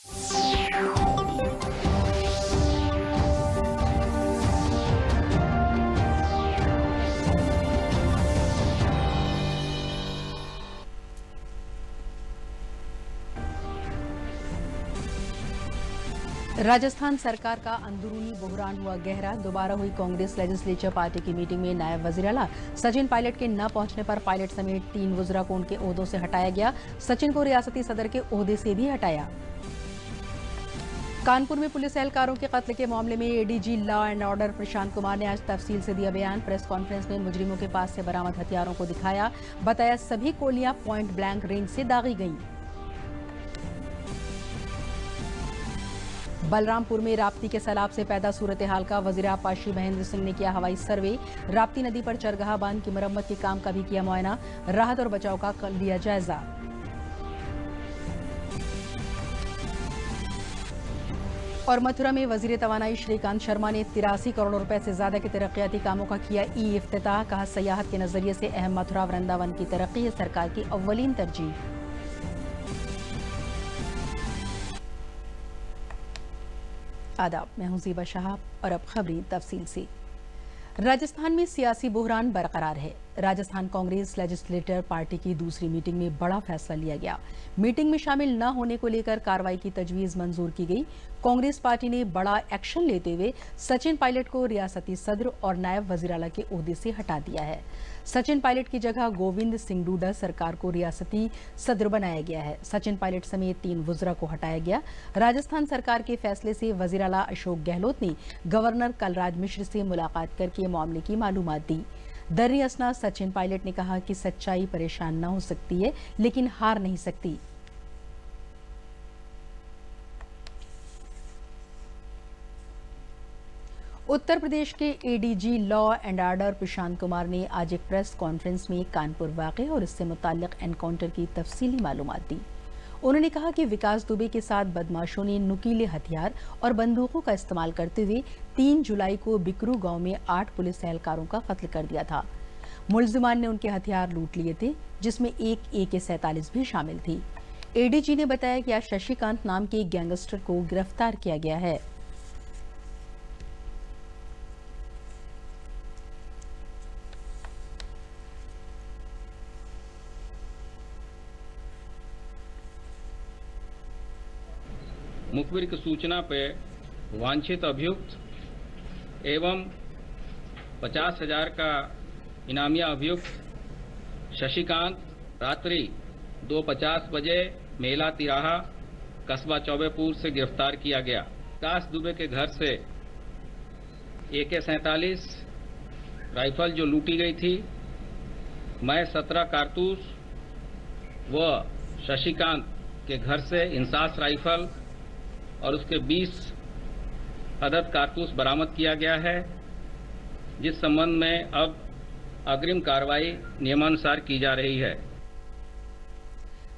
राजस्थान सरकार का अंदरूनी बहरान हुआ गहरा। दोबारा हुई कांग्रेस लेजिस्लेचर पार्टी की मीटिंग में नायब वजीर आला सचिन पायलट के न पहुंचने पर पायलट समेत 3 वज़रा को उनके ओहदों से हटाया गया। सचिन को रियासती सदर के ओहदे से भी हटाया। कानपुर में पुलिस एहलकारों के कत्ल के मामले में ADG law and order Prashant Kumar ने आज तफसील से दिया बयान। प्रेस कॉन्फ्रेंस में मुजरिमों के पास से बरामद हथियारों को दिखाया। बताया सभी गोलियां पॉइंट ब्लैंक रेंज से दागी गईं। बलरामपुर में राप्ती के सैलाब से पैदा सूरत हाल का वजीर आपाशी महेंद्र सिंह ने किया हवाई सर्वे। राप्ती नदी पर चरगाह बांध की मरम्मत के काम का भी किया मुआयना। राहत और बचाव का कर लिया जायजा। और मथुरा में वजीर तवानाई श्रीकांत शर्मा ने 83 करोड़ रुपए से ज्यादा के तरक्याती कामों का किया इफ्तिताह। कहा सयाहत के नजरिए से अहम मथुरा वृंदावन की तरक्की है सरकार की अव्वलीन तरजीह। आदाब, मैं हूं ज़ीबा शहाब और अब खबरें तफसील से। राजस्थान में सियासी बहरान बरकरार है। राजस्थान कांग्रेस लेजिस्लेटर पार्टी की दूसरी मीटिंग में बड़ा फैसला लिया गया। मीटिंग में शामिल न होने को लेकर कार्रवाई की तजवीज मंजूर की गई। कांग्रेस पार्टी ने बड़ा एक्शन लेते हुए सचिन पायलट को रियासती सदर और नायब वजीर आला के ओहदे से हटा दिया है। सचिन पायलट की जगह गोविंद सिंह डूडा सरकार को रियासती सदर बनाया गया है। सचिन पायलट समेत 3 वज़रा को हटाया गया। राजस्थान सरकार के फैसले से वजीर आला अशोक गहलोत ने गवर्नर कलराज मिश्र से मुलाकात करके मामले की मालूमात दी। दर्री असना सचिन पायलट ने कहा कि सच्चाई परेशान न हो सकती है लेकिन हार नहीं सकती। उत्तर प्रदेश के ADG law and order Prashant Kumar ने आज एक प्रेस कॉन्फ्रेंस में कानपुर वाक़े और इससे मुताल्लिक एनकाउंटर की तफसीली मालूमात दी। उन्होंने कहा कि विकास दुबे के साथ बदमाशों ने नुकीले हथियार और बंदूकों का इस्तेमाल करते हुए 3 जुलाई को बिकरू गांव में 8 पुलिस एहलकारों का कत्ल कर दिया था। मुलजिमान ने उनके हथियार लूट लिए थे, जिसमें एक AK-47 भी शामिल थी। एडीजी ने बताया कि आज शशिकांत नाम के एक गैंगस्टर को गिरफ्तार किया गया है। मुखबिर की सूचना पर वांछित अभियुक्त एवं 50,000 का इनामिया अभियुक्त शशिकांत रात्रि 2:50 बजे मेला तिराहा कस्बा चौबेपुर से गिरफ्तार किया गया। विकास दुबे के घर से AK-47 राइफल जो लूटी गई थी, मैं 17 कारतूस व शशिकांत के घर से इंसास राइफल और उसके 20 अदद कारतूस बरामद किया गया है, जिस संबंध में अब अग्रिम कार्रवाई नियमानुसार की जा रही है।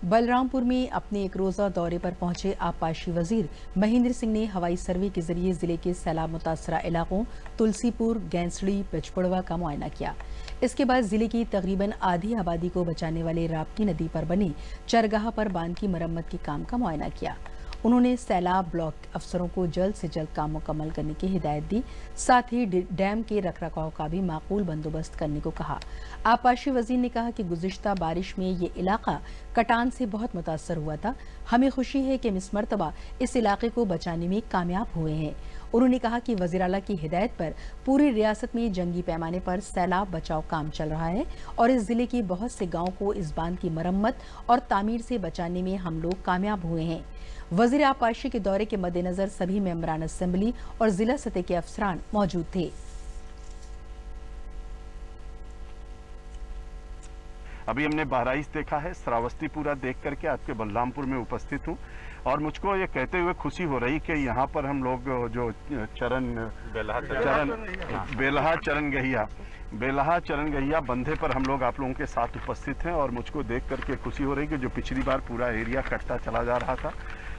बलरामपुर में अपने एक रोजा दौरे पर पहुंचे आपाशी वजीर महेंद्र सिंह ने हवाई सर्वे के जरिए जिले के सैलाब मुतासरा इलाकों तुलसीपुर, गैंसड़ी, पिचपुड़वा का मुआयना किया। इसके बाद जिले की तकरीबन आधी आबादी को बचाने वाले राप्ती नदी पर बने चरगाह पर बांध की मरम्मत के काम का मुआयना किया। उन्होंने सैलाब ब्लॉक अफसरों को जल्द से जल्द काम मुकम्मल करने की हिदायत दी। साथ ही डैम के रखरखाव का भी माकूल बंदोबस्त करने को कहा। आपाशी वजीर ने कहा कि गुज़िश्ता बारिश में ये इलाका कटान से बहुत मुतासर हुआ था। हमें खुशी है कि हम इस मरतबा इस इलाके को बचाने में कामयाब हुए हैं। उन्होंने कहा कि वज़ीर आला की हिदायत पर पूरी रियासत में जंगी पैमाने पर सैलाब बचाव काम चल रहा है और इस जिले के बहुत से गाँव को इस बांध की मरम्मत और तामीर से बचाने में हम लोग कामयाब हुए हैं। वज़ीर आपाशी के दौरे के मद्देनजर सभी मेंबरान असेंबली और जिला सतह के अफसरान मौजूद थे। अभी हमने बहराइच देखा है, श्रावस्ती पूरा देख करके आपके बलरामपुर में उपस्थित हूँ और मुझको ये कहते हुए खुशी हो रही कि यहाँ पर हम लोग जो बेलहा चरण गहिया बंधे पर हम लोग आप लोगों के साथ उपस्थित हैं और मुझको देख करके खुशी हो रही कि जो पिछली बार पूरा एरिया कटता चला जा रहा था,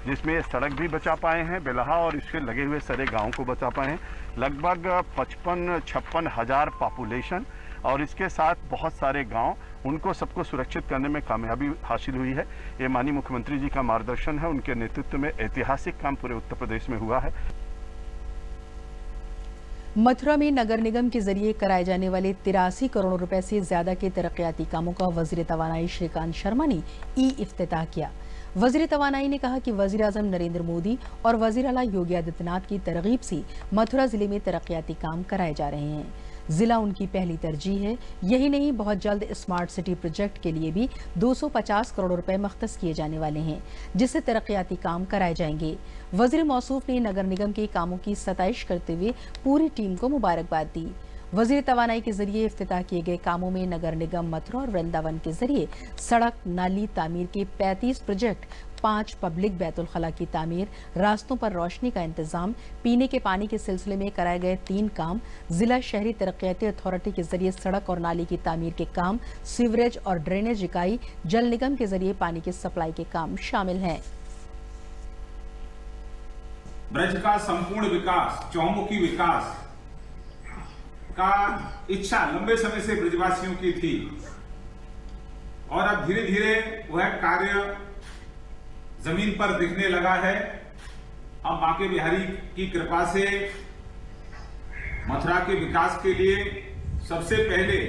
जिसमें सड़क भी बचा पाए हैं बेलहा और इसके लगे हुए सारे गाँव को बचा पाए हैं। लगभग 55-56 हज़ार पॉपुलेशन और इसके साथ बहुत सारे गांव उनको सबको सुरक्षित करने में कामयाबी हासिल हुई है। ये माननीय मुख्यमंत्री जी का मार्गदर्शन है, उनके नेतृत्व में ऐतिहासिक काम पूरे उत्तर प्रदेश में हुआ है। मथुरा में नगर निगम के जरिए कराए जाने वाले 83 करोड़ रुपए से ज्यादा के तरक्याती कामों का वजीर तवानाई श्रीकांत शर्मा ने इफ्तिताह किया। वजीर तवानाई ने कहा कि वजीर आजम नरेंद्र मोदी और वजीर आला योगी आदित्यनाथ की तरगीब से मथुरा जिले में तरक्याती काम कराए जा रहे हैं। जिला उनकी पहली तरजीह है। यही नहीं, बहुत जल्द स्मार्ट सिटी प्रोजेक्ट के लिए भी 250 करोड़ रुपए मख्तस किए जाने वाले हैं, जिससे तरक्याती काम कराए जाएंगे। वजीर मौसूफ ने नगर निगम के कामों की सताइश करते हुए पूरी टीम को मुबारकबाद दी। वजीर तवानाई के जरिए इफ्तिताह किए गए कामों में नगर निगम मथुरा और वृंदावन के जरिए सड़क नाली तामीर के 35 प्रोजेक्ट, 5 पब्लिक बैतुल खला की तामीर, रास्तों पर रोशनी का इंतजाम, पीने के पानी के सिलसिले में कराए गए 3 काम, जिला शहरी तरक्याती अथॉरिटी के जरिए सड़क और नाली की तामीर के काम, सीवरेज और ड्रेनेज इकाई, जल निगम के जरिए पानी की सप्लाई के काम शामिल हैं। ब्रज का संपूर्ण विकास, चौमुखी विकास का इच्छा लंबे समय से ब्रजवासियों की थी और अब धीरे धीरे वह कार्य जमीन पर दिखने लगा है। अब बांके बिहारी की कृपा से मथुरा के विकास के लिए सबसे पहले,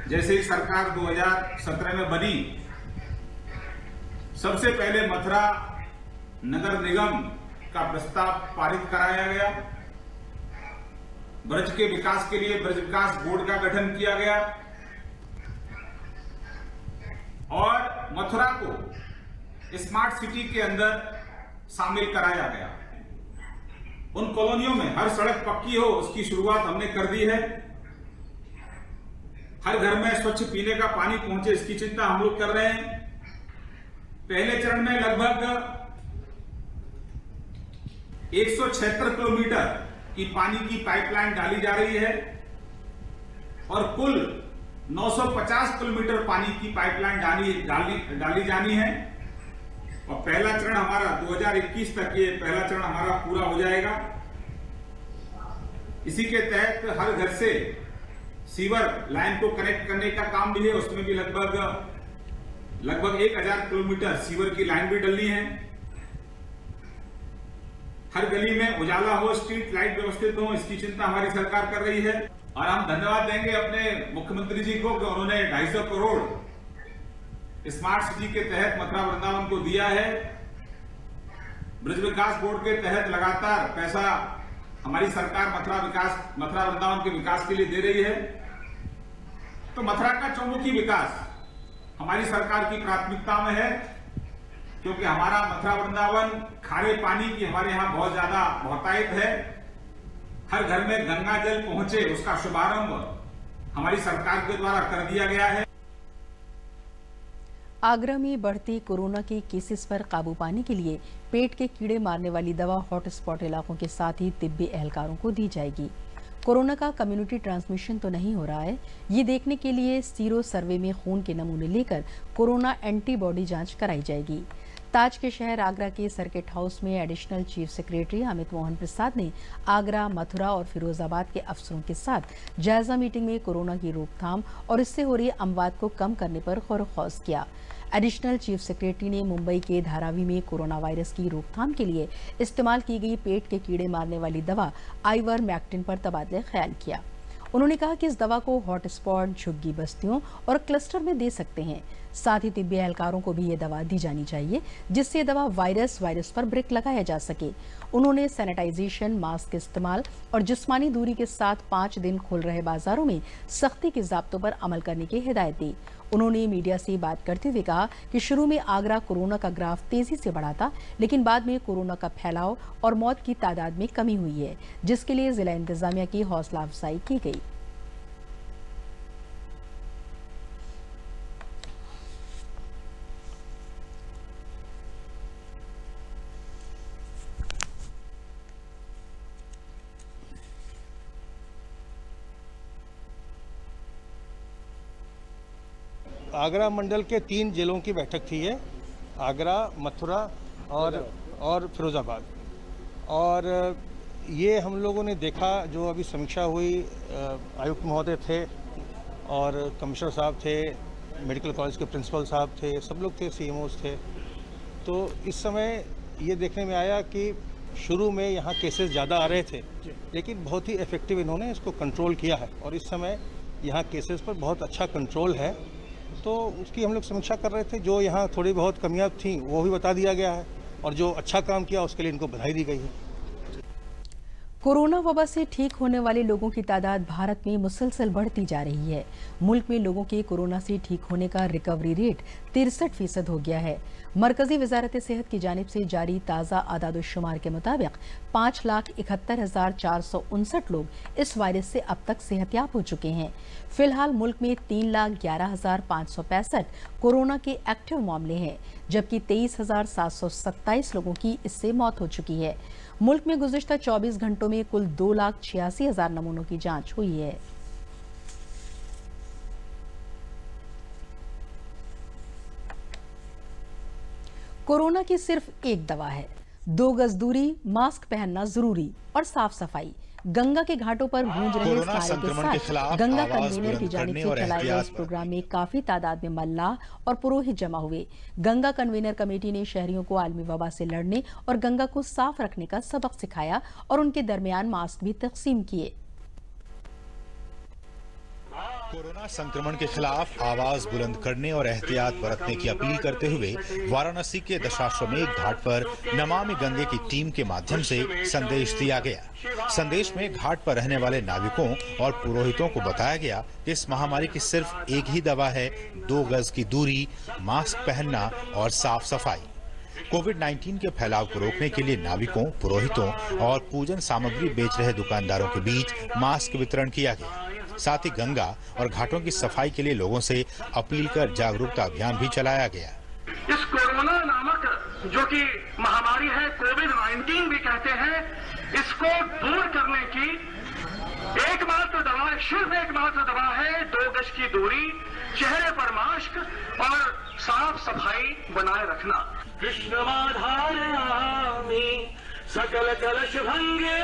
जैसे ही सरकार 2017 में बनी, सबसे पहले मथुरा नगर निगम का प्रस्ताव पारित कराया गया। ब्रज के विकास के लिए ब्रज विकास बोर्ड का गठन किया गया और मथुरा को स्मार्ट सिटी के अंदर शामिल कराया गया। उन कॉलोनियों में हर सड़क पक्की हो, उसकी शुरुआत हमने कर दी है। हर घर में स्वच्छ पीने का पानी पहुंचे, इसकी चिंता हम लोग कर रहे हैं। पहले चरण में लगभग 176 किलोमीटर की पानी की पाइपलाइन डाली जा रही है और कुल 950 किलोमीटर पानी की पाइपलाइन डाली जानी है। और पहला चरण हमारा 2021 तक, ये पहला चरण हमारा पूरा हो जाएगा। इसी के तहत हर घर से सीवर लाइन को कनेक्ट करने का काम भी है। उसमें भी लगभग 1000 किलोमीटर सीवर की लाइन भी डलनी है। हर गली में उजाला हो, स्ट्रीट लाइट व्यवस्थित हो, इसकी चिंता हमारी सरकार कर रही है। और हम धन्यवाद देंगे अपने मुख्यमंत्री जी को कि उन्होंने 250 करोड़ स्मार्ट सिटी के तहत मथुरा वृंदावन को दिया है। ब्रज विकास बोर्ड के तहत लगातार पैसा हमारी सरकार मथुरा वृंदावन के विकास के लिए दे रही है। तो मथुरा का चौमुखी विकास हमारी सरकार की प्राथमिकता में है, क्योंकि हमारा मथुरा वृंदावन खारे पानी की हमारे यहाँ बहुत ज्यादा बहुतायत है। हर घर में गंगा जल पहुंचे, उसका शुभारंभ हमारी सरकार के द्वारा कर दिया गया है। आगरा में बढ़ते कोरोना के केसेस पर काबू पाने के लिए पेट के कीड़े मारने वाली दवा हॉटस्पॉट इलाकों के साथ ही तिब्बी एहलकारों को दी जाएगी। कोरोना का कम्युनिटी ट्रांसमिशन तो नहीं हो रहा है, ये देखने के लिए सीरो सर्वे में खून के नमूने लेकर कोरोना एंटीबॉडी जांच कराई जाएगी। ताज के शहर आगरा के सर्किट हाउस में additional chief secretary Amit Mohan Prasad ने आगरा, मथुरा और फिरोजाबाद के अफसरों के साथ जायजा मीटिंग में कोरोना की रोकथाम और इससे हो रही अमवात को कम करने पर गौर-व-फौज किया। एडिशनल चीफ सेक्रेटरी ने मुंबई के धारावी में कोरोना वायरस की रोकथाम के लिए इस्तेमाल की गई पेट के कीड़े मारने वाली दवा आइवरमेक्टिन पर तबादले ख्याल किया। उन्होंने कहा कि इस दवा को हॉटस्पॉट, झुग्गी बस्तियों और क्लस्टर में दे सकते हैं। साथ ही तिब्बी एहलकारों को भी ये दवा दी जानी चाहिए, जिससे ये दवा वायरस पर ब्रेक लगाया जा सके। उन्होंने सैनिटाइजेशन, मास्क इस्तेमाल और जिस्मानी दूरी के साथ 5 दिन खुल रहे बाजारों में सख्ती के ज़ाब्तों पर अमल करने की हिदायत दी। उन्होंने मीडिया से बात करते हुए कहा कि शुरू में आगरा कोरोना का ग्राफ तेजी से बढ़ा था, लेकिन बाद में कोरोना का फैलाव और मौत की तादाद में कमी हुई है, जिसके लिए जिला इंतजामिया की हौसला अफजाई की गई। आगरा मंडल के 3 जिलों की बैठक थी है, आगरा, मथुरा और फिरोजाबाद। और ये हम लोगों ने देखा, जो अभी समीक्षा हुई, आयुक्त महोदय थे और कमिश्नर साहब थे, मेडिकल कॉलेज के प्रिंसिपल साहब थे, सब लोग थे, सीएमओस थे। तो इस समय ये देखने में आया कि शुरू में यहाँ केसेस ज़्यादा आ रहे थे, लेकिन बहुत ही इफ़ेक्टिव इन्होंने इसको कंट्रोल किया है और इस समय यहाँ केसेस पर बहुत अच्छा कंट्रोल है। तो उसकी हम लोग समीक्षा कर रहे थे। जो यहाँ थोड़ी बहुत कमियां थी वो भी बता दिया गया है और जो अच्छा काम किया उसके लिए इनको बधाई दी गई है। कोरोना वबा से ठीक होने वाले लोगों की तादाद भारत में मुसलसल बढ़ती जा रही है। मुल्क में लोगों के कोरोना से ठीक होने का रिकवरी रेट 63% हो गया है। मरकजी वजारत सेहत की जानिब से जारी ताज़ा आदादुश्शुमार के मुताबिक 5,71,459 लोग इस वायरस से अब तक सेहतयाब हो चुके हैं। फिलहाल मुल्क में 3,11,565 कोरोना के एक्टिव मामले हैं, जबकि 23,727 लोगों की इससे मौत हो चुकी है। मुल्क में गुज़िश्ता 24 घंटों में कुल 2,86,000 नमूनों की जांच हुई है। कोरोना की सिर्फ एक दवा है, 2 गज दूरी, मास्क पहनना जरूरी और साफ सफाई। गंगा के घाटों पर गूंज रहे इस नारे के साथ गंगा कन्वीनर की जानिब से चलाए गए इस प्रोग्राम में काफी तादाद में मल्लाह और पुरोहित जमा हुए। गंगा कन्वीनर कमेटी ने शहरियों को आलमी वबा से लड़ने और गंगा को साफ रखने का सबक सिखाया और उनके दरमियान मास्क भी तकसीम किए। कोरोना संक्रमण के खिलाफ आवाज बुलंद करने और एहतियात बरतने की अपील करते हुए वाराणसी के दशाश्वमेध घाट पर नमामि गंगे की टीम के माध्यम से संदेश दिया गया। संदेश में घाट पर रहने वाले नाविकों और पुरोहितों को बताया गया कि इस महामारी की सिर्फ एक ही दवा है, 2 गज की दूरी, मास्क पहनना और साफ सफाई। कोविड-19 के फैलाव को रोकने के लिए नाविकों, पुरोहितों और पूजन सामग्री बेच रहे दुकानदारों के बीच मास्क वितरण किया गया। साथ ही गंगा और घाटों की सफाई के लिए लोगों से अपील कर जागरूकता अभियान भी चलाया गया। इस कोरोना नामक जो कि महामारी है, कोविड-19 भी कहते हैं, इसको दूर करने की एकमात्र दवा, सिर्फ एकमात्र दवा है 2 गज की दूरी, चेहरे पर मास्क और साफ सफाई बनाए रखना। कृष्णमाधारयामि सकल कलश भंगे।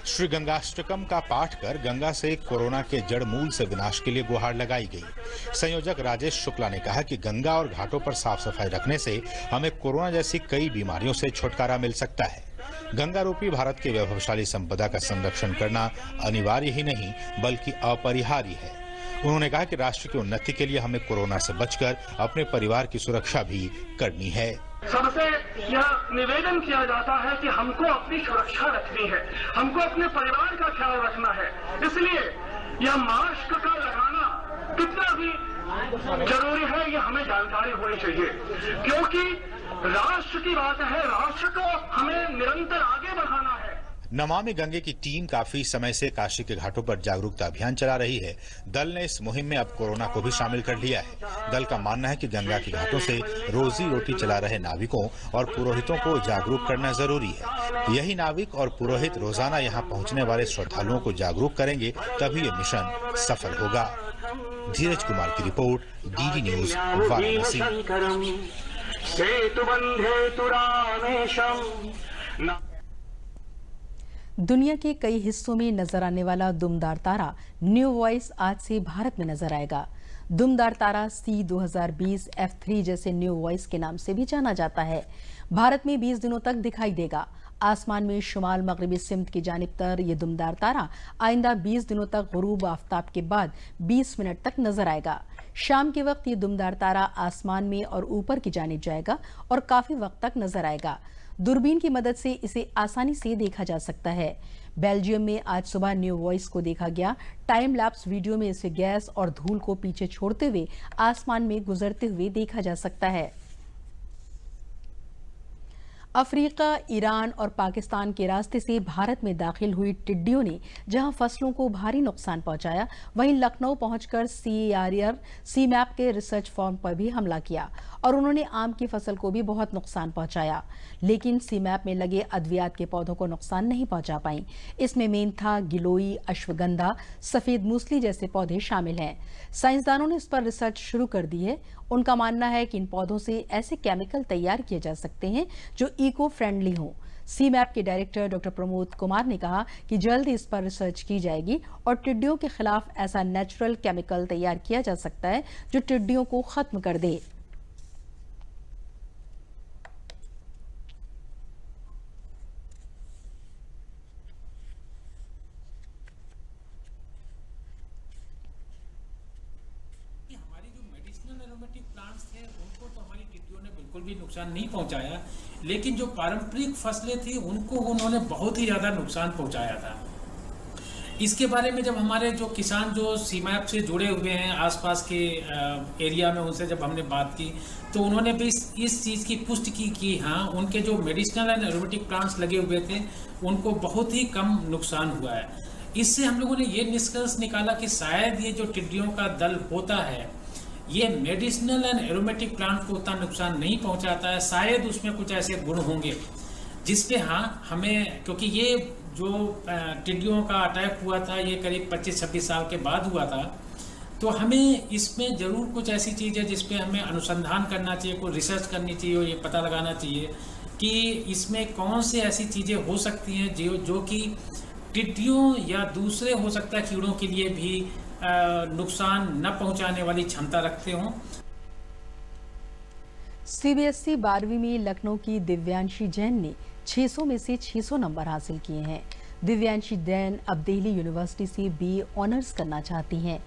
श्री गंगाष्टकम का पाठ कर गंगा से कोरोना के जड़ मूल से विनाश के लिए गुहार लगाई गई। संयोजक राजेश शुक्ला ने कहा कि गंगा और घाटों पर साफ सफाई रखने से हमें कोरोना जैसी कई बीमारियों से छुटकारा मिल सकता है। गंगा रूपी भारत के वैभवशाली संपदा का संरक्षण करना अनिवार्य ही नहीं बल्कि अपरिहार्य है। उन्होंने कहा कि राष्ट्र की उन्नति के लिए हमें कोरोना से बचकर अपने परिवार की सुरक्षा भी करनी है। सबसे यह निवेदन किया जाता है कि हमको अपनी सुरक्षा रखनी है, हमको अपने परिवार का ख्याल रखना है। इसलिए यह मास्क का लगाना कितना भी जरूरी है, ये हमें जानकारी होनी चाहिए, क्योंकि राष्ट्र की बात है, राष्ट्र को हमें निरंतर आगे बढ़ाना है। नमामि गंगे की टीम काफी समय से काशी के घाटों पर जागरूकता अभियान चला रही है। दल ने इस मुहिम में अब कोरोना को भी शामिल कर लिया है। दल का मानना है कि गंगा के घाटों से रोजी रोटी चला रहे नाविकों और पुरोहितों को जागरूक करना जरूरी है। यही नाविक और पुरोहित रोजाना यहाँ पहुँचने वाले श्रद्धालुओं को जागरूक करेंगे, तभी ये मिशन सफल होगा। धीरज कुमार की रिपोर्ट, डीडी न्यूज, वाराणसी। दुनिया के कई हिस्सों में नजर आने वाला दुमदार तारा न्यू वॉइस आज से भारत में नजर आएगा। दुमदार तारा C2020 F3 जैसे न्यू वॉइस के नाम से भी जाना जाता है। भारत में 20 दिनों तक दिखाई देगा। आसमान में शुमाल मगरबी सिमत की जानिब तर ये दुमदार तारा आइंदा 20 दिनों तक गुरूब आफ्ताब के बाद 20 मिनट तक नजर आएगा। शाम के वक्त ये दुमदार तारा आसमान में और ऊपर की जानिब जाएगा और काफी वक्त तक नजर आएगा। दूरबीन की मदद से इसे आसानी से देखा जा सकता है। बेल्जियम में आज सुबह न्यू वॉइस को देखा गया। टाइम लैप्स वीडियो में इसे गैस और धूल को पीछे छोड़ते हुए आसमान में गुजरते हुए देखा जा सकता है। अफ्रीका, ईरान और पाकिस्तान के रास्ते से भारत में दाखिल हुई टिड्डियों ने जहां फसलों को भारी नुकसान पहुंचाया, वहीं लखनऊ पहुंचकर CAR CMAP के रिसर्च फार्म पर भी हमला किया और उन्होंने आम की फसल को भी बहुत नुकसान पहुंचाया, लेकिन CMAP में लगे अद्वियात के पौधों को नुकसान नहीं पहुंचा पाई। इसमें मेंथा, गिलोई, अश्वगंधा, सफेद मूसली जैसे पौधे शामिल हैं। साइंसदानों ने इस पर रिसर्च शुरू कर दी है। उनका मानना है कि इन पौधों से ऐसे केमिकल तैयार किए जा सकते हैं जो इको फ्रेंडली हों। सीमैप के डायरेक्टर डॉक्टर प्रमोद कुमार ने कहा कि जल्द इस पर रिसर्च की जाएगी और टिड्डियों के खिलाफ ऐसा नेचुरल केमिकल तैयार किया जा सकता है जो टिड्डियों को खत्म कर दे। बिल्कुल भी नुकसान नहीं पहुंचाया, लेकिन जो पारंपरिक फसलें थी उनको उन्होंने बहुत ही ज़्यादा नुकसान पहुंचाया था। इसके बारे में जब हमारे जो किसान जो सीमैप से जुड़े हुए हैं आसपास के एरिया में, उनसे जब हमने बात की तो उन्होंने भी इस चीज़ की पुष्टि की कि हाँ, उनके जो मेडिसिनल एंड एरोमेटिक प्लांट्स लगे हुए थे उनको बहुत ही कम नुकसान हुआ है। इससे हम लोगों ने ये निष्कर्ष निकाला कि शायद ये जो टिड्डियों का दल होता है ये मेडिसिनल एंड एरोमेटिक प्लांट को उतना नुकसान नहीं पहुंचाता है। शायद उसमें कुछ ऐसे गुण होंगे जिसपे हाँ हमें, क्योंकि ये जो टिड्डियों का अटैक हुआ था ये करीब 25-26 साल के बाद हुआ था, तो हमें इसमें ज़रूर कुछ ऐसी चीज़ है जिसपे हमें अनुसंधान करना चाहिए, कोई रिसर्च करनी चाहिए और ये पता लगाना चाहिए कि इसमें कौन सी ऐसी चीज़ें हो सकती हैं जो कि टिड्डियों या दूसरे हो सकता है कीड़ों के लिए भी नुकसान न पहुंचाने वाली क्षमता रखते हों। सीबीएसई 12वीं में लखनऊ की दिव्यांशी जैन ने 600 में से 600 नंबर हासिल किए हैं। दिव्यांशी जैन अब दिल्ली यूनिवर्सिटी से बीए ऑनर्स करना चाहती हैं।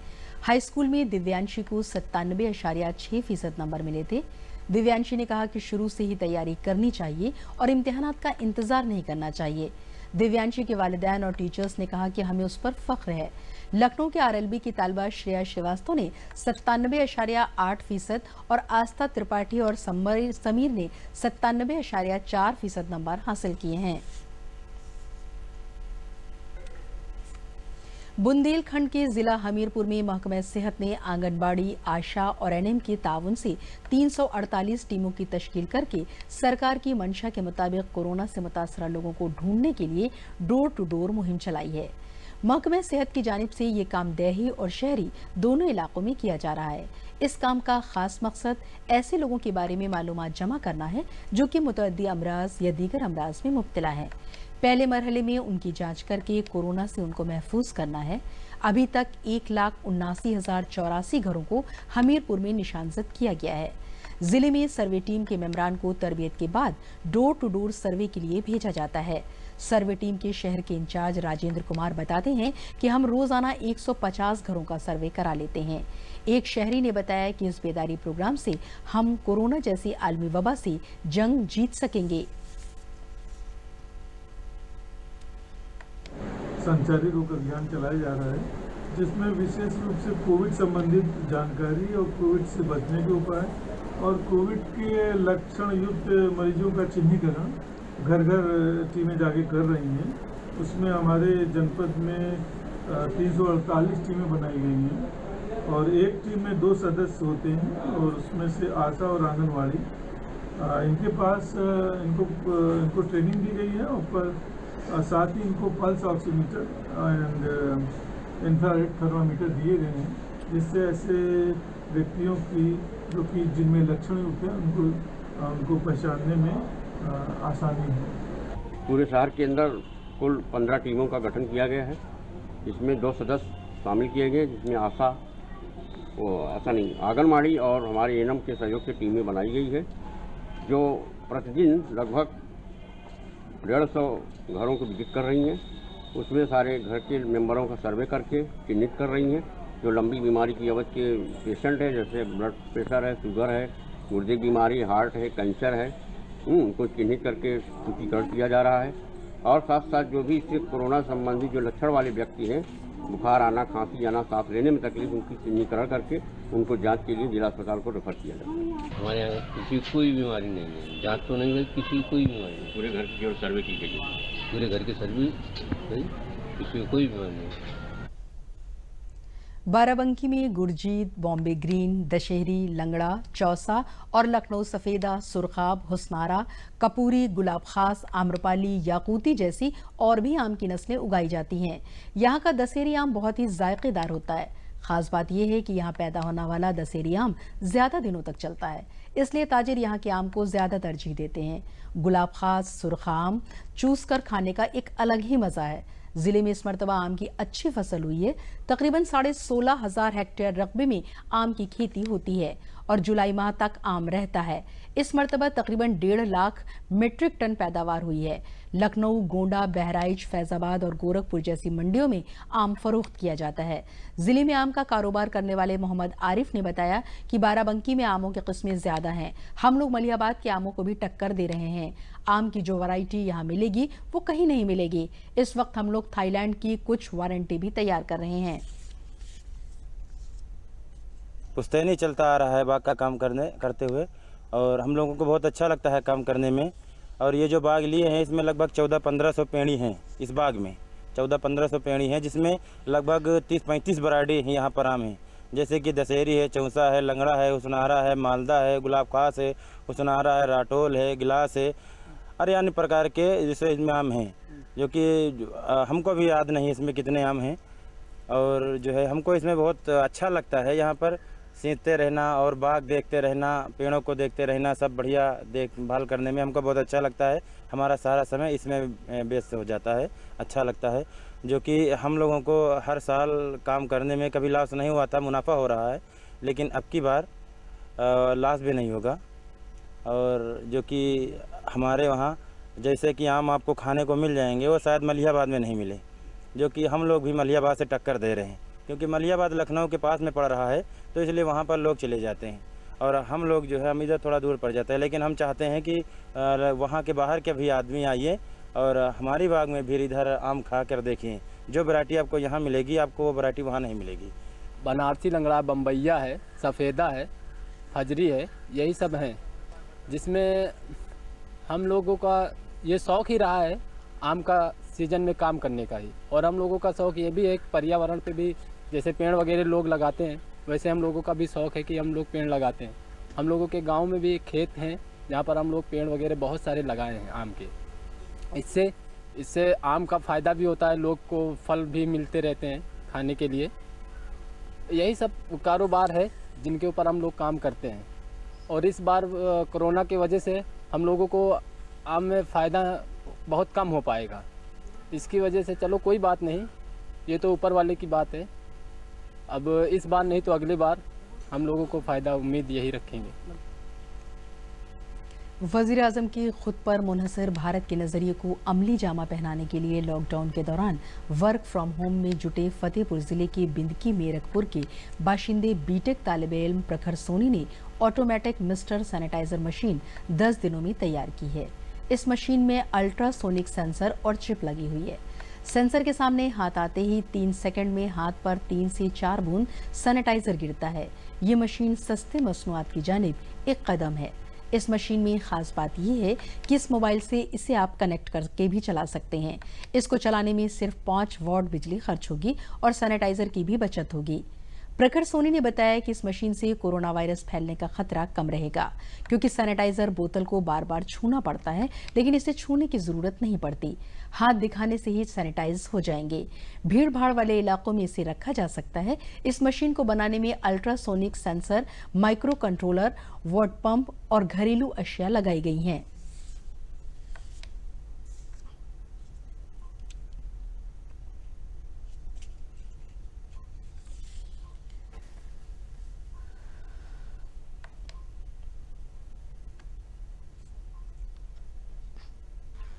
हाई स्कूल में दिव्यांशी को 97.6% नंबर मिले थे। दिव्यांशी ने कहा कि शुरू से ही तैयारी करनी चाहिए और इम्तिहानात का इंतजार नहीं करना चाहिए। दिव्यांशी के वालिदैन और टीचर्स ने कहा कि हमें उस पर फख्र है। लखनऊ के आरएलबी की तालिबा श्रेया श्रीवास्तव ने 97.8% और आस्था त्रिपाठी और समीर ने 97.4% नंबर हासिल किए हैं। बुंदेलखंड के जिला हमीरपुर में महकमा सेहत ने आंगनबाड़ी, आशा और एनएम के ताउन से 348 टीमों की तश्कील करके सरकार की मंशा के मुताबिक कोरोना से मुतासरा लोगों को ढूंढने के लिए डोर टू डोर मुहिम चलाई है। महकमा सेहत की जानिब से ये काम देही और शहरी दोनों इलाकों में किया जा रहा है। इस काम का खास मकसद ऐसे लोगों के बारे में मालूमात जमा करना है जो कि मुतअद्दी अमराज या दीगर अमराज में मुब्तला है। पहले मरहले में उनकी जांच करके कोरोना से उनको महफूज करना है। अभी तक 1,79,084 घरों को हमीरपुर में निशानजद किया गया है। जिले में सर्वे टीम के मेंबरान को तरबियत के बाद डोर टू डोर सर्वे के लिए भेजा जाता है। सर्वे टीम के शहर के इंचार्ज राजेंद्र कुमार बताते हैं कि हम रोजाना 150 घरों का सर्वे करा लेते हैं। एक शहरी ने बताया कि इस बेदारी प्रोग्राम से हम कोरोना जैसी आलमी वबा से जंग जीत सकेंगे। संचारी रोग अभियान चलाया जा रहा है, जिसमें विशेष रूप से कोविड संबंधित जानकारी और कोविड से बचने के उपाय और कोविड के लक्षण युक्त मरीजों का चिन्हीकरण घर घर टीमें जाके कर रही हैं। उसमें हमारे जनपद में 348 टीमें बनाई गई हैं और एक टीम में 2 सदस्य होते हैं और उसमें से आशा और आंगनवाड़ी, इनके पास इनको ट्रेनिंग दी गई है और साथ ही इनको pulse oximeter and infrared thermometer दिए गए हैं, जिससे ऐसे व्यक्तियों की जो कि जिनमें लक्षण होते हैं उनको पहचानने में आसानी है। पूरे शहर के अंदर कुल 15 टीमों का गठन किया गया है। इसमें 2 सदस्य शामिल किए गए, जिसमें आंगनवाड़ी और हमारे एनएम के सहयोग से टीमें बनाई गई है, जो प्रतिदिन लगभग 150 घरों को विजिट कर रही हैं। उसमें सारे घर के मेंबरों का सर्वे करके चिन्हित कर रही हैं। जो लंबी बीमारी की अवधि के पेशेंट है, जैसे ब्लड प्रेशर है, शुगर है, गुर्दे की बीमारी, हार्ट है, कैंसर है, उनको चिन्हित करके सूचीकरण किया जा रहा है। और साथ साथ जो भी इससे कोरोना संबंधी जो लक्षण वाले व्यक्ति हैं, बुखार आना, खांसी आना, सांस लेने में तकलीफ, उनकी चिन्हीकरण करके उनको जांच के लिए जिला अस्पताल को रेफर किया जाता है। हमारे यहाँ किसी को कोई बीमारी नहीं है, जांच तो नहीं है, किसी को कोई बीमारी नहीं। पूरे घर की केवल सर्वे की गई है। पूरे घर की सर्वे नहीं, किसी को कोई बीमारी नहीं। बाराबंकी में गुरजीत, बॉम्बे ग्रीन, दशहरी, लंगड़ा, चौसा और लखनऊ सफेदा, सुरखाब, हुस्नारा, कपूरी, गुलाब खास, आम्रपाली, याकूती जैसी और भी आम की नस्लें उगाई जाती हैं। यहाँ का दशहरी आम बहुत ही जायकेदार होता है। खास बात यह है कि यहाँ पैदा होने वाला दशहरी आम ज्यादा दिनों तक चलता है, इसलिए ताजिर यहाँ के आम को ज्यादा तरजीह देते हैं। गुलाब खास सुर्ख आम चूस कर खाने का एक अलग ही मजा है। जिले में इस मरतबा आम की अच्छी फसल हुई है। तकरीबन 16,500 हेक्टेयर रकबे में आम की खेती होती है और जुलाई माह तक आम रहता है। इस मरतबा तकरीबन 1.5 लाख मीट्रिक टन पैदावार हुई है। लखनऊ, गोंडा, बहराइच, फैजाबाद और गोरखपुर जैसी मंडियों में आम फरोख्त किया जाता है। जिले में आम का कारोबार करने वाले मोहम्मद आरिफ ने बताया कि बाराबंकी में आमों की किस्में ज्यादा हैं। हम लोग मलिहाबाद के आमों को भी टक्कर दे रहे हैं। आम की जो वैरायटी यहाँ मिलेगी वो कहीं नहीं मिलेगी। इस वक्त हम लोग थाईलैंड की कुछ वारंटी भी तैयार कर रहे हैं। पुश्तैनी चलता आ रहा है बाग का काम करते हुए और हम लोगों को बहुत अच्छा लगता है काम करने में। और ये जो बाग लिए हैं इसमें लगभग 1400-1500 पेड़ी हैं। इस बाग में 1400-1500 पेड़ी हैं जिसमें लगभग 30-35 वैरायटी यहाँ पर आम हैं, जैसे कि दशहरी है, चौसा है, लंगड़ा है, उसनाहरा है, मालदा है, गुलाब खास है, उसनाहरा है, राटोल है, गिलास है और अन्य प्रकार के जैसे इसमें आम हैं जो कि हमको भी याद नहीं इसमें कितने आम हैं। और जो है हमको इसमें बहुत अच्छा लगता है यहाँ पर सींचते रहना और बाग देखते रहना, पेड़ों को देखते रहना, सब बढ़िया देखभाल करने में हमको बहुत अच्छा लगता है। हमारा सारा समय इसमें व्यस्त हो जाता है, अच्छा लगता है, जो कि हम लोगों को हर साल काम करने में कभी लॉस नहीं हुआ था, मुनाफा हो रहा है, लेकिन अब की बार लॉस भी नहीं होगा। और जो कि हमारे वहाँ जैसे कि आम आपको खाने को मिल जाएंगे वो शायद मलिहाबाद में नहीं मिले, जो कि हम लोग भी मलिहाबाद से टक्कर दे रहे हैं, क्योंकि मलिहाबाद लखनऊ के पास में पड़ रहा है तो इसलिए वहाँ पर लोग चले जाते हैं और हम लोग जो है हम इधर थोड़ा दूर पड़ जाते हैं। लेकिन हम चाहते हैं कि वहाँ के बाहर के भी आदमी आइए और हमारी बाग में भी इधर आम खा कर देखें। जो वैरायटी आपको यहाँ मिलेगी आपको वो वैरायटी वहाँ नहीं मिलेगी। बनारसी लंगड़ा, बम्बैया है, सफ़ेदा है, हजरी है, यही सब हैं जिसमें हम लोगों का ये शौक़ ही रहा है आम का सीज़न में काम करने का ही। और हम लोगों का शौक़ ये भी है पर्यावरण पे भी, जैसे पेड़ वगैरह लोग लगाते हैं वैसे हम लोगों का भी शौक़ है कि हम लोग पेड़ लगाते हैं। हम लोगों के गांव में भी खेत हैं जहाँ पर हम लोग पेड़ वगैरह बहुत सारे लगाए हैं आम के। इससे आम का फ़ायदा भी होता है, लोग को फल भी मिलते रहते हैं खाने के लिए। यही सब कारोबार है जिनके ऊपर हम लोग काम करते हैं। और इस बार कोरोना की वजह से हम लोगों को आम में फ़ायदा बहुत कम हो पाएगा। इसकी वजह से चलो कोई बात नहीं, ये तो ऊपर वाले की बात है। अब इस बार नहीं तो अगली बार हम लोगों को फ़ायदा उम्मीद यही रखेंगे। वज़ीर आज़म की खुद पर मुनहसर भारत के नज़रिए को अमली जामा पहनाने के लिए लॉकडाउन के दौरान वर्क फ्रॉम होम में जुटे फतेहपुर ज़िले के बिंदकी मेरकपुर के बाशिंदे बीटेक तालिब इल्म प्रखर सोनी ने ऑटोमेटिक मिस्टर सैनिटाइज़र मशीन 10 दिनों में तैयार की है। इस मशीन में अल्ट्रासोनिक सेंसर और चिप लगी हुई है। सेंसर के सामने हाथ आते ही 3 सेकंड में हाथ पर 3 से 4 बूंद सैनिटाइजर गिरता है। ये मशीन सस्ते मसनूआत की जानिब एक कदम है। इस मशीन में खास बात यह है कि इस मोबाइल से इसे आप कनेक्ट करके भी चला सकते हैं। इसको चलाने में सिर्फ 5 वॉट बिजली खर्च होगी और सैनिटाइजर की भी बचत होगी। प्रखर सोनी ने बताया कि इस मशीन से कोरोना वायरस फैलने का खतरा कम रहेगा, क्योंकि सैनिटाइजर बोतल को बार बार छूना पड़ता है, लेकिन इसे छूने की जरूरत नहीं पड़ती। हाथ दिखाने से ही सैनिटाइज हो जाएंगे। भीड़ भाड़ वाले इलाकों में इसे रखा जा सकता है। इस मशीन को बनाने में ultrasonic sensor, micro controller, water pump और घरेलू अशिया लगाई गई हैं।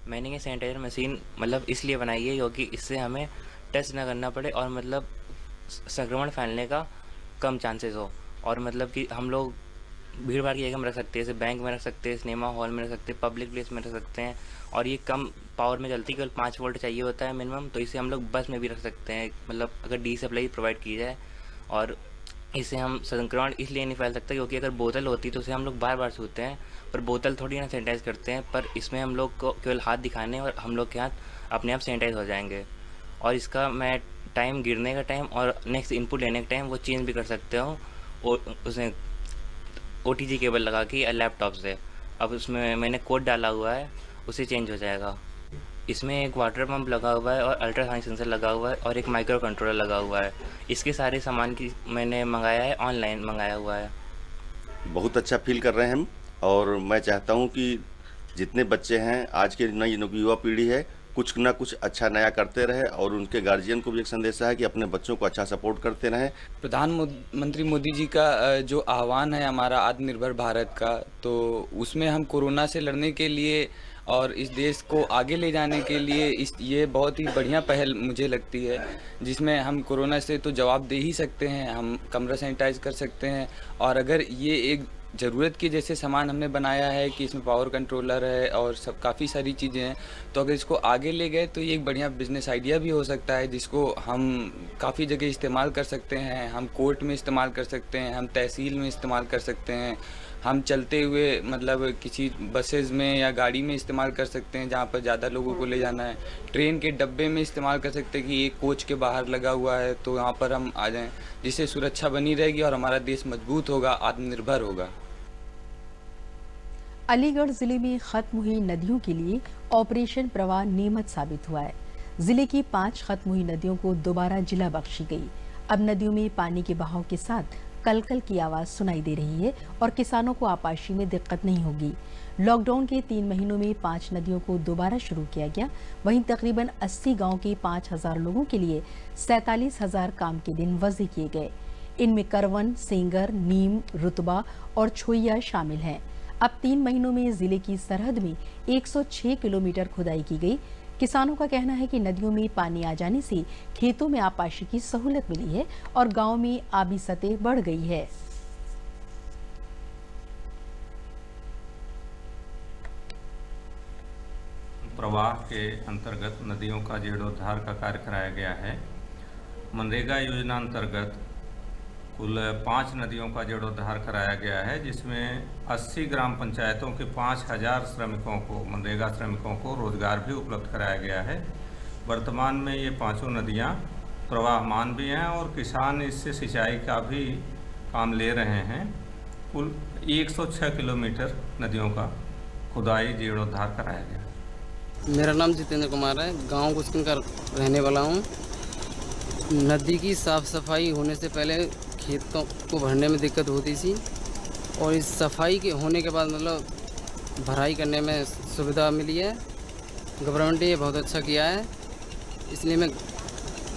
मैंने ये सैनिटाइजर मशीन मतलब इसलिए बनाई है क्योंकि इससे हमें टेस्ट ना करना पड़े और मतलब संक्रमण फैलने का कम चांसेस हो। और मतलब कि हम लोग भीड़ भाड़ की जगह में रख सकते हैं, जैसे बैंक में रख सकते हैं, सिनेमा हॉल में रख सकते हैं, पब्लिक प्लेस में रख सकते हैं। और ये कम पावर में चलती है, केवल 5 वोल्ट चाहिए होता है मिनिमम, तो इसे हम लोग बस में भी रख सकते हैं, मतलब अगर डी सप्लाई प्रोवाइड की जाए। और इससे हम संक्रमण इसलिए नहीं फैल सकता क्योंकि अगर बोतल होती तो उसे हम लोग बार बार छूते हैं, पर बोतल थोड़ी ना सैनिटाइज करते हैं। पर इसमें हम लोग को केवल हाथ दिखाने और हम लोग के हाथ अपने आप सैनिटाइज हो जाएंगे। और इसका मैं टाइम, गिरने का टाइम और नेक्स्ट इनपुट लेने का टाइम वो चेंज भी कर सकते हो और उसमें OTG केबल लगा के लैपटॉप से। अब उसमें मैंने कोड डाला हुआ है, उसे चेंज हो जाएगा। इसमें एक वाटर पंप लगा हुआ है और अल्ट्रासोनिक सेंसर लगा हुआ है और एक माइक्रो कंट्रोलर लगा हुआ है। इसके सारे सामान की मैंने मंगाया है, ऑनलाइन मंगाया हुआ है। बहुत अच्छा फील कर रहे हैं हम, और मैं चाहता हूं कि जितने बच्चे हैं आज के नई युवा पीढ़ी है कुछ ना कुछ अच्छा नया करते रहे, और उनके गार्जियन को भी एक संदेश है कि अपने बच्चों को अच्छा सपोर्ट करते रहें। प्रधानमंत्री मोदी जी का जो आह्वान है हमारा आत्मनिर्भर भारत का, तो उसमें हम कोरोना से लड़ने के लिए और इस देश को आगे ले जाने के लिए ये बहुत ही बढ़िया पहल मुझे लगती है, जिसमें हम कोरोना से तो जवाब दे ही सकते हैं, हम कमरा सैनिटाइज कर सकते हैं, और अगर ये एक ज़रूरत के जैसे सामान हमने बनाया है कि इसमें पावर कंट्रोलर है और सब काफ़ी सारी चीज़ें हैं, तो अगर इसको आगे ले गए तो ये एक बढ़िया बिजनेस आइडिया भी हो सकता है, जिसको हम काफ़ी जगह इस्तेमाल कर सकते हैं। हम कोर्ट में इस्तेमाल कर सकते हैं, हम तहसील में इस्तेमाल कर सकते हैं, हम चलते हुए मतलब किसी बसेस में या गाड़ी में इस्तेमाल कर सकते हैं जहाँ पर ज़्यादा लोगों को ले जाना है। ट्रेन के डब्बे में इस्तेमाल कर सकते हैं कि एक कोच के बाहर लगा हुआ है तो यहाँ पर हम आ जाएं, जिससे सुरक्षा बनी रहेगी और हमारा देश मजबूत होगा, आत्मनिर्भर होगा। अलीगढ़ जिले में खत्म हुई नदियों के लिए ऑपरेशन प्रवाह नेमत साबित हुआ है। जिले की 5 खत्म हुई नदियों को दोबारा जिला बख्शी गई। अब नदियों में पानी के बहाव के साथ कलकल की आवाज सुनाई दे रही है और किसानों को आपाशी में दिक्कत नहीं होगी। लॉकडाउन के 3 महीनों में 5 नदियों को दोबारा शुरू किया गया। वहीं तकरीबन 80 गांव के 5000 लोगों के लिए 47,000 काम के दिन वज़ी किए गए। इनमें करवन, सेंगर, नीम, रुतबा और छोइया शामिल हैं। अब 3 महीनों में जिले की सरहद में 106 किलोमीटर खुदाई की गई। किसानों का कहना है कि नदियों में पानी आ जाने से खेतों में आपाशी की सहूलत मिली है और गांव में आबी सतह बढ़ गई है। प्रवाह के अंतर्गत नदियों का जीर्णोद्धार का कार्य कराया गया है। मनरेगा योजना अंतर्गत कुल 5 नदियों का जीर्णोद्धार कराया गया है, जिसमें 80 ग्राम पंचायतों के 5000 श्रमिकों को, मनरेगा श्रमिकों को रोजगार भी उपलब्ध कराया गया है। वर्तमान में ये 5 नदियाँ प्रवाहमान भी हैं और किसान इससे सिंचाई का भी काम ले रहे हैं। कुल 106 किलोमीटर नदियों का खुदाई जीर्णोद्धार कराया गया। मेरा नाम जितेंद्र कुमार है, गांव कुसकिन का रहने वाला हूं। नदी की साफ़ सफाई होने से पहले खेतों को भरने में दिक्कत होती थी, और इस सफाई के होने के बाद मतलब भराई करने में सुविधा मिली है। गवर्नमेंट ने ये बहुत अच्छा किया है, इसलिए मैं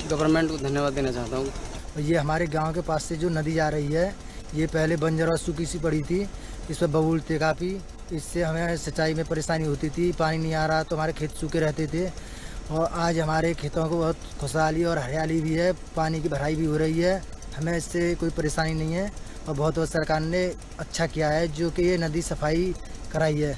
गवर्नमेंट को धन्यवाद देना चाहता हूँ। ये हमारे गांव के पास से जो नदी जा रही है, ये पहले बंजर और सूखी सी पड़ी थी, इस पर बबूल थे काफ़ी, इससे हमें सिंचाई में परेशानी होती थी। पानी नहीं आ रहा तो हमारे खेत सूखे रहते थे, और आज हमारे खेतों को बहुत खुशहाली और हरियाली भी है, पानी की भराई भी हो रही है, हमें इससे कोई परेशानी नहीं है। और बहुत सरकार ने अच्छा किया है जो कि ये नदी सफाई कराई है।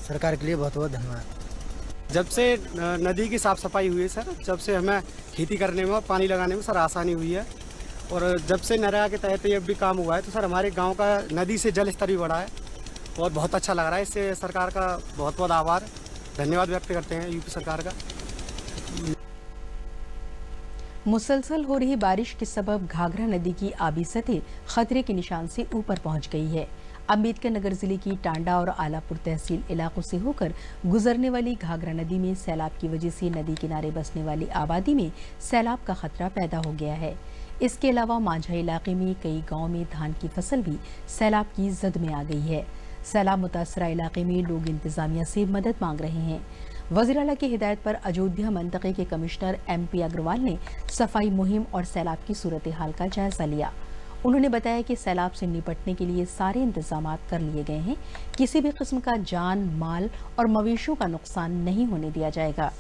सरकार के लिए बहुत बहुत धन्यवाद। जब से नदी की साफ़ सफाई हुई है सर, जब से हमें खेती करने में और पानी लगाने में सर आसानी हुई है, और जब से नरेगा के तहत ये भी काम हुआ है तो सर हमारे गांव का नदी से जल स्तर भी बढ़ा है और बहुत अच्छा लग रहा है। इससे सरकार का बहुत बहुत आभार, धन्यवाद व्यक्त करते हैं यूपी सरकार का। मुसलसल हो रही बारिश के सबब घाघरा नदी की आबी सतह खतरे के निशान से ऊपर पहुंच गई है। अम्बेडकर नगर जिले की टांडा और आलापुर तहसील इलाकों से होकर गुजरने वाली घाघरा नदी में सैलाब की वजह से नदी किनारे बसने वाली आबादी में सैलाब का खतरा पैदा हो गया है। इसके अलावा मांझा इलाके में कई गाँव में धान की फसल भी सैलाब की जद में आ गई है। सैलाब मुतासरा इलाके में लोग इंतजामिया से मदद मांग रहे हैं। वज़ीर आला की हिदायत पर अयोध्या मंतके के कमिश्नर MP अग्रवाल ने सफाई मुहिम और सैलाब की सूरत हाल का जायजा लिया। उन्होंने बताया कि सैलाब से निपटने के लिए सारे इंतजाम कर लिए गए हैं, किसी भी किस्म का जान, माल और मवेशियों का नुकसान नहीं होने दिया जाएगा।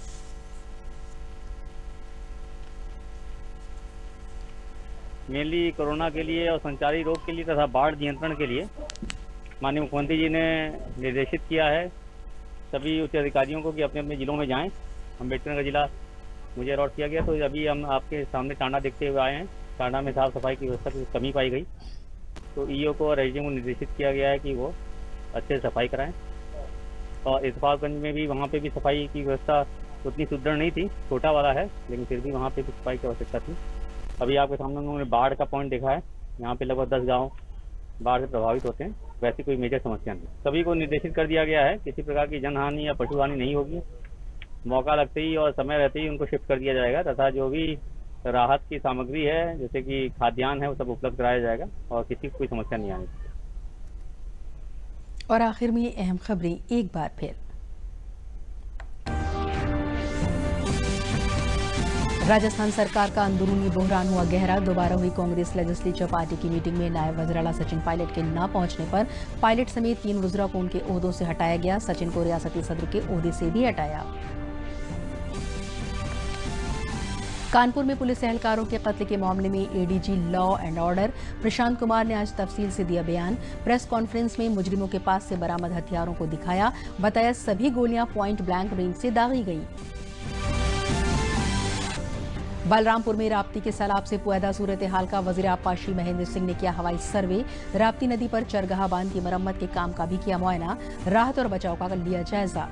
मेनली कोरोना के लिए और संचारी रोग के लिए तथा बाढ़ नियंत्रण के लिए माननीय मुख्यमंत्री जी ने निर्देशित किया है सभी उच्च अधिकारियों को कि अपने अपने ज़िलों में जाएं। अम्बेडकर नगर जिला मुझे अलॉट किया गया, तो अभी हम आपके सामने टांडा देखते हुए आए हैं। टांडा में साफ़ सफाई की व्यवस्था की कमी पाई गई, तो EO को और SDM को निर्देशित किया गया है कि वो अच्छे से सफाई कराएं। और इतफाकगंज में भी वहाँ पे भी सफाई की व्यवस्था उतनी सुदृढ़ नहीं थी, छोटा वाला है, लेकिन फिर भी वहाँ पे भी सफाई की आवश्यकता थी। अभी आपके सामने उन्होंने बाढ़ का पॉइंट देखा है, यहाँ पे लगभग 10 गाँव बाढ़ से प्रभावित होते हैं। वैसी कोई मेजर समस्या नहीं। सभी को निर्देशित कर दिया गया है किसी प्रकार की जनहानि या पशुहानि नहीं होगी। मौका लगते ही और समय रहते ही उनको शिफ्ट कर दिया जाएगा तथा जो भी राहत की सामग्री है जैसे कि खाद्यान्न है वो सब उपलब्ध कराया जाएगा और किसी को कोई समस्या नहीं आनी। और आखिर में अहम खबरें एक बार फिर। राजस्थान सरकार का अंदरूनी बहरान हुआ गहरा। दोबारा हुई कांग्रेस लेजिस्लेचर पार्टी की मीटिंग में नायब वज़ीर-ए-आला सचिन पायलट के न पहुंचने पर पायलट समेत 3 वज़रा को उनके ओहदों से हटाया गया। सचिन को रियासती सदर के ओहदे से भी हटाया। कानपुर में पुलिस एहलकारों के कत्ल के मामले में ADG law and order Prashant Kumar ने आज तफसील से दिया बयान। प्रेस कॉन्फ्रेंस में मुजरिमों के पास से बरामद हथियारों को दिखाया। बताया सभी गोलियां पॉइंट ब्लैंक रेंज से दागी गई। बलरामपुर में राप्ती के सैलाब से पुआधा सूरत हाल का वजीर आबपाशी महेंद्र सिंह ने किया हवाई सर्वे। राप्ती नदी पर चरगाह बांध की मरम्मत के काम का भी किया मुआयना। राहत और बचाव का लिया जायजा।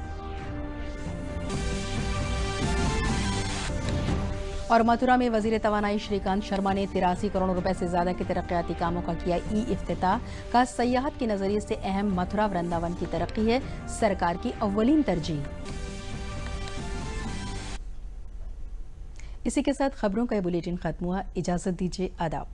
और मथुरा में वजीर तवानाई श्रीकांत शर्मा ने 83 करोड़ रुपए से ज्यादा के तरक्याती कामों का किया इफ्तिताह। का सयाहत के नजरिए से अहम मथुरा वृंदावन की तरक्की है सरकार की अव्वलीन तरजीह। इसी के साथ खबरों का ये बुलेटिन खत्म हुआ। इजाजत दीजिए। आदाब।